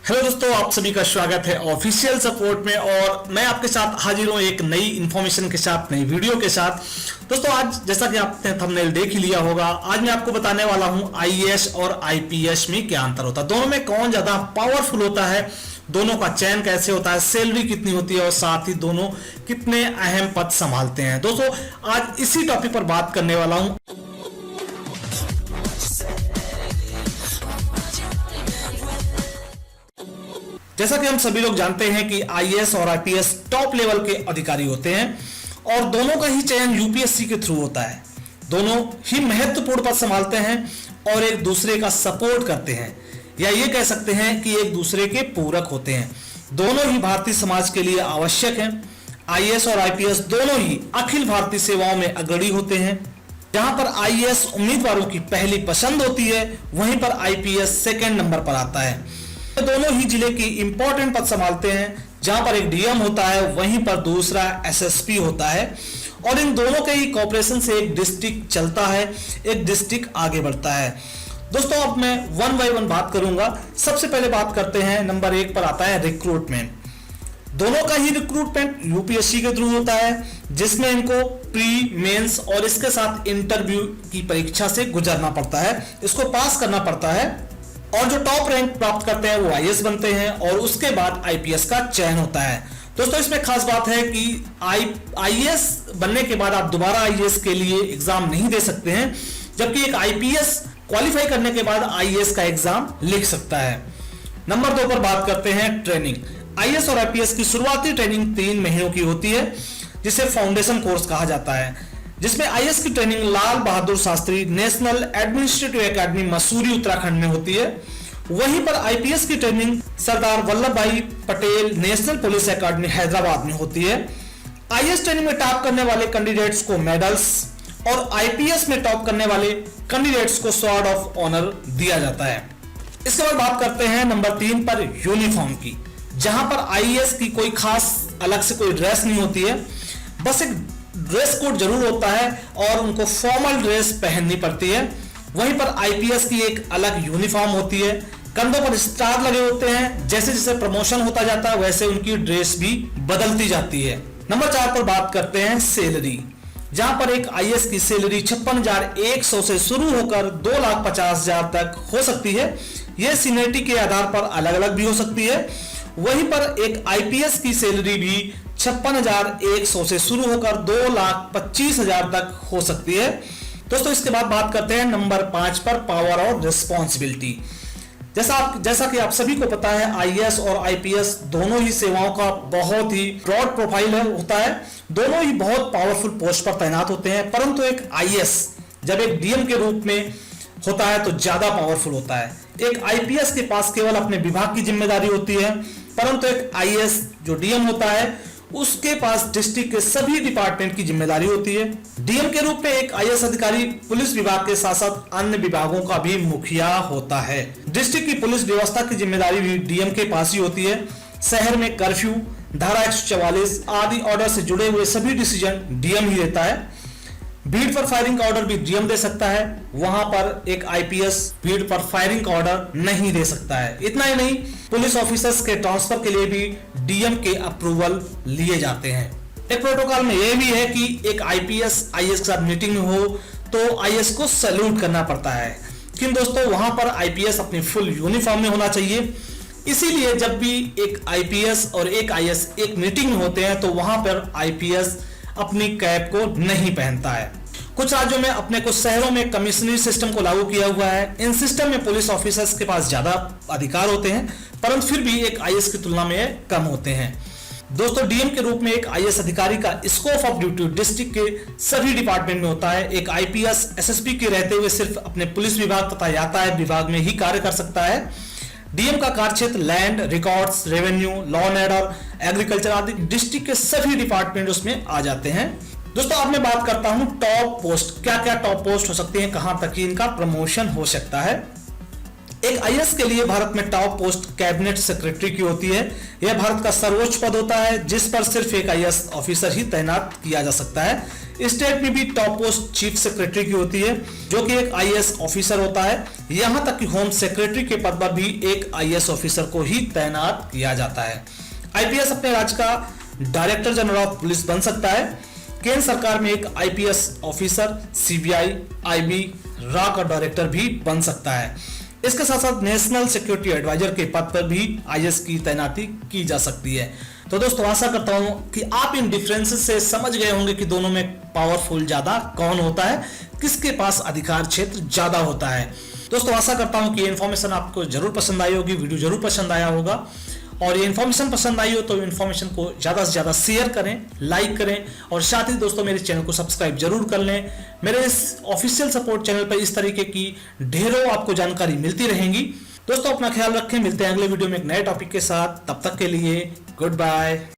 Hello दोस्तों, आप सभी का स्वागत है ऑफिशियल सपोर्ट में। और मैं आपके साथ हाजिर हूँ एक नई इन्फॉर्मेशन के साथ, नई वीडियो के साथ। दोस्तों आज जैसा कि आपने थंबनेल देख ही लिया होगा, आज मैं आपको बताने वाला हूँ आईएएस और आईपीएस में क्या अंतर होता है, दोनों में कौन ज्यादा पावरफुल होता है, दोनों का चयन कैसे होता है, सैलरी कितनी होती है और साथ ही दोनों कितने अहम पद संभालते हैं। दोस्तों आज इसी टॉपिक पर बात करने वाला हूँ। जैसा कि हम सभी लोग जानते हैं कि आईएएस और आईपीएस टॉप लेवल के अधिकारी होते हैं और दोनों का ही चयन यूपीएससी के थ्रू होता है। दोनों ही महत्वपूर्ण पद संभालते हैं और एक दूसरे का सपोर्ट करते हैं, या ये कह सकते हैं कि एक दूसरे के पूरक होते हैं। दोनों ही भारतीय समाज के लिए आवश्यक हैं। आईएएस और आईपीएस दोनों ही अखिल भारतीय सेवाओं में अग्रणी होते हैं। जहां पर आईएएस उम्मीदवारों की पहली पसंद होती है, वहीं पर आईपीएस सेकंड नंबर पर आता है। दोनों ही जिले की इंपॉर्टेंट पद संभालते हैं। जहां पर एक डीएम होता है, वहीं पर दूसरा एसएसपी होता है और इन दोनों के ही कॉपरेशन से एक डिस्ट्रिक्ट चलता है, एक डिस्ट्रिक्ट आगे बढ़ता है। दोस्तों अब मैं वन बाय वन बात करूंगा। सबसे पहले बात करते हैं, नंबर 1 पर आता है रिक्रूटमेंट। दोनों का ही रिक्रूटमेंट यूपीएससी के थ्रू होता है, जिसमें इनको प्री, मेंस और इसके साथ इंटरव्यू की परीक्षा से गुजरना पड़ता है, इसको पास करना पड़ता है और जो टॉप रैंक प्राप्त करते हैं वो आईएएस बनते हैं और उसके बाद आईपीएस का चयन होता है। दोस्तों इसमें खास बात है कि आईएएस बनने के बाद आप दोबारा आईएएस के लिए एग्जाम नहीं दे सकते हैं, जबकि एक आईपीएस क्वालिफाई करने के बाद आईएएस का एग्जाम लिख सकता है। नंबर 2 पर बात करते हैं ट्रेनिंग। आईएएस और आईपीएस की शुरुआती ट्रेनिंग 3 महीनों की होती है, जिसे फाउंडेशन कोर्स कहा जाता है, जिसमें आईएएस की training Lal Bahadur Shastri national administrative academy Mussoorie Uttarakhand में होती है। वहीं पर आईपीएस की ट्रेनिंग सरदार वल्लभ भाई Patel national police academy Hyderabad में होती है। आईएएस ट्रेनिंग में टॉप करने वाले कैंडिडेट्स को मेडल्स और आईपीएस में टॉप करने वाले कैंडिडेट्स को स्वॉर्ड ऑफ ऑनर दिया जाता है। इसके बाद बात करते हैं नंबर 3 पर यूनिफॉर्म की, जहां पर आईएएस की कोई खास अलग से कोई ड्रेस नहीं होती है, बस एक ड्रेस कोड जरूर होता है और उनको फॉर्मल ड्रेस पहननी पड़ती है। वहीं पर आईपीएस की एक अलग यूनिफॉर्म होती है, कंधों पर स्टार लगे होते हैं। जैसे जैसे प्रमोशन होता जाता है वैसे उनकी ड्रेस भी बदलती जाती है। नंबर 4 पर बात करते हैं सैलरी, जहां पर एक आईएएस की सैलरी 56,100 से शुरू होकर 2,50,000 तक हो सकती है। यह सीनियरिटी के आधार पर अलग अलग भी हो सकती है। वहीं पर एक आईपीएस की सैलरी भी 56,100 से शुरू होकर 2,25,000 तक हो सकती है। दोस्तों इसके बाद बात करते हैं नंबर 5 पर पावर और रिस्पॉन्सिबिलिटी। जैसा कि आप सभी को पता है, आईएएस और आईपीएस दोनों ही सेवाओं का बहुत ही ब्रॉड प्रोफाइल होता है। दोनों ही बहुत पावरफुल पोस्ट पर तैनात होते हैं, परंतु एक आईएएस जब एक डीएम के रूप में होता है तो ज्यादा पावरफुल होता है। एक आईपीएस के पास केवल अपने विभाग की जिम्मेदारी होती है, परंतु एक आईएएस जो डीएम होता है उसके पास डिस्ट्रिक्ट के सभी डिपार्टमेंट की जिम्मेदारी होती है। डीएम के रूप में एक आईएएस अधिकारी पुलिस विभाग के साथ साथ अन्य विभागों का भी मुखिया होता है। डिस्ट्रिक्ट की पुलिस व्यवस्था की जिम्मेदारी भी डीएम के पास ही होती है। शहर में कर्फ्यू, धारा 144 आदि ऑर्डर से जुड़े हुए सभी डिसीजन डीएम ही लेता है। भीड़ पर फायरिंग का ऑर्डर भी डीएम दे सकता है, वहां पर एक आईपीएस भीड़ पर फायरिंग का ऑर्डर नहीं दे सकता है। इतना ही नहीं, पुलिस ऑफिसर्स के ट्रांसफर के लिए भी डीएम के अप्रूवल लिए जाते हैं। एक प्रोटोकॉल में यह भी है कि एक आईपीएस आईएएस के साथ मीटिंग में हो तो आईएएस को सैल्यूट करना पड़ता है, लेकिन दोस्तों वहां पर आईपीएस अपनी फुल यूनिफॉर्म में होना चाहिए। इसीलिए जब भी एक आईपीएस और एक आईएएस एक मीटिंग में होते हैं तो वहां पर आईपीएस अपनी कैप को नहीं पहनता है। कुछ राज्यों में अपने कुछ शहरों में कमिश्नरी सिस्टम को लागू किया हुआ है। इन सिस्टम में पुलिस ऑफिसर्स के पास ज्यादा अधिकार होते हैं, परंतु फिर भी एक आईएएस की तुलना में कम होते हैं। दोस्तों डीएम के रूप में एक आईएएस अधिकारी का स्कोप ऑफ ड्यूटी डिस्ट्रिक्ट के सभी डिपार्टमेंट में होता है। एक आईपीएस एसएसपी के रहते हुए सिर्फ अपने पुलिस विभाग तथा यातायात विभाग में ही कार्य कर सकता है। डीएम का कार्यक्षेत्र land, records, revenue, law and order, agriculture आदि डिस्ट्रिक्ट के सभी डिपार्टमेंट उसमें आ जाते हैं। दोस्तों अब मैं बात करता हूं टॉप पोस्ट, क्या क्या टॉप पोस्ट हो सकती हैं, कहां तक इनका प्रमोशन हो सकता है। एक आईएएस के लिए भारत में टॉप पोस्ट कैबिनेट सेक्रेटरी की होती है। यह भारत का सर्वोच्च पद होता है, जिस पर सिर्फ एक आईएएस ऑफिसर ही तैनात किया जा सकता है। स्टेट में भी टॉप पोस्ट चीफ सेक्रेटरी की होती है, जो कि एक आईएएस ऑफिसर होता है। यहां तक कि होम सेक्रेटरी के पद पर भी एक आईएएस ऑफिसर को ही तैनात किया जाता है। आईपीएस अपने राज्य का डायरेक्टर जनरल ऑफ पुलिस बन सकता है। केंद्र सरकार में एक आईपीएस ऑफिसर सीबीआई, आईबी, रा का डायरेक्टर भी बन सकता है। इसके साथ साथ नेशनल सिक्योरिटी एडवाइजर के पद पर भी आईएएस की तैनाती की जा सकती है। तो दोस्तों आशा करता हूं कि आप इन डिफरेंसेस से समझ गए होंगे कि दोनों में पावरफुल ज्यादा कौन होता है, किसके पास अधिकार क्षेत्र ज्यादा होता है। दोस्तों आशा करता हूं कि ये इन्फॉर्मेशन आपको जरूर पसंद आई होगी, वीडियो जरूर पसंद आया होगा। और ये इन्फॉर्मेशन पसंद आई हो तो इन्फॉर्मेशन को ज्यादा से ज्यादा शेयर करें, लाइक करें और साथ ही दोस्तों मेरे चैनल को सब्सक्राइब जरूर कर लें। मेरे इस ऑफिशियल सपोर्ट चैनल पर इस तरीके की ढेरों आपको जानकारी मिलती रहेंगी। दोस्तों अपना ख्याल रखें, मिलते हैं अगले वीडियो में एक नए टॉपिक के साथ। तब तक के लिए गुड बाय।